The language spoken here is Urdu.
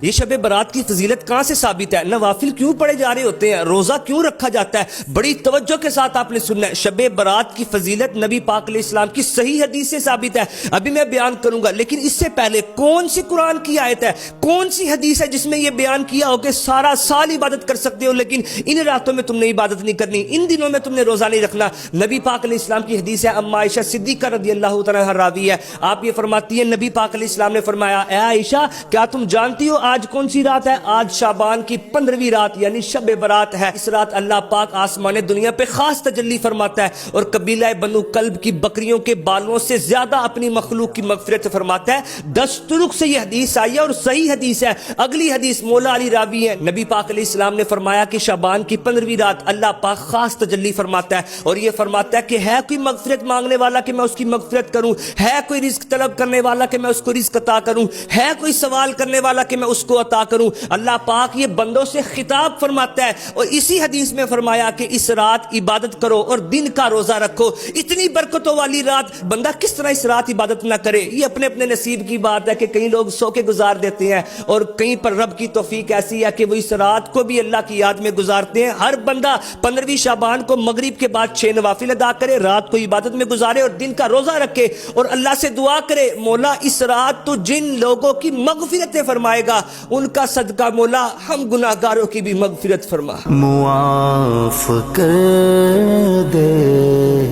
یہ شب برات کی فضیلت کہاں سے ثابت ہے؟ نوافل کیوں پڑھے جا رہے ہوتے ہیں؟ روزہ کیوں رکھا جاتا ہے؟ بڑی توجہ کے ساتھ آپ نے سننا ہے۔ شب برات کی فضیلت نبی پاک علیہ السلام کی صحیح حدیث سے ثابت ہے، ابھی میں بیان کروں گا، لیکن اس سے پہلے کون سی قرآن کی آیت ہے، کون سی حدیث ہے جس میں یہ بیان کیا ہو کہ سارا سال عبادت کر سکتے ہو لیکن ان راتوں میں تم نے عبادت نہیں کرنی، ان دنوں میں تم نے روزہ نہیں رکھنا؟ نبی پاک علیہ السلام کی حدیث ہے، اما عائشہ صدیقہ رضی اللہ تعالیٰ عنہا راوی ہے، آپ یہ فرماتی ہیں نبی پاک علیہ السلام نے فرمایا، اے عائشہ کیا تم جانتی ہو آج کون سی رات ہے؟ آج شعبان کی 15ویں رات یعنی شب برات ہے۔ اس رات اللہ پاک آسمان دنیا پہ خاص تجلی فرماتا ہے اور قبیلہ بنو کلب کی بکریوں کے بالوں سے زیادہ اپنی مخلوق کی مغفرت فرماتا ہے۔ 10 طرق سے یہ حدیث آئی ہے اور صحیح حدیث ہے۔ اگلی حدیث مولا علی راوی ہے، نبی پاک علیہ السلام نے فرمایا کہ شعبان کی 15ویں رات اللہ پاک خاص تجلی فرماتا ہے اور یہ فرماتا ہے کہ ہے کوئی مغفرت مانگنے والا کہ میں اس کی مغفرت کروں، ہے کوئی رزق طلب کرنے والا کہ میں اس کو رزق عطا کروں، ہے کوئی سوال کرنے والا کہ میں اس کو عطا کروں۔ اللہ پاک یہ بندوں سے خطاب فرماتا ہے اور اسی حدیث میں فرمایا کہ اس رات عبادت کرو اور دن کا روزہ رکھو۔ اتنی برکتوں والی رات بندہ کس طرح اس رات عبادت نہ کرے؟ یہ اپنے اپنے نصیب کی بات ہے کہ کئی لوگ سو کے گزار دیتے ہیں اور کہیں پر رب کی توفیق ایسی ہے کہ وہ اس رات کو بھی اللہ کی یاد میں گزارتے ہیں۔ ہر بندہ 15ویں شعبان کو مغرب کے بعد 6 نوافل ادا کرے، رات کو عبادت میں گزارے اور دن کا روزہ رکھے اور اللہ سے دعا کرے، مولا اس رات تو جن لوگوں کی مغفرتیں فرمائے گا ان کا صدقہ مولا ہم گناہگاروں کی بھی مغفرت فرما، معاف کر دے۔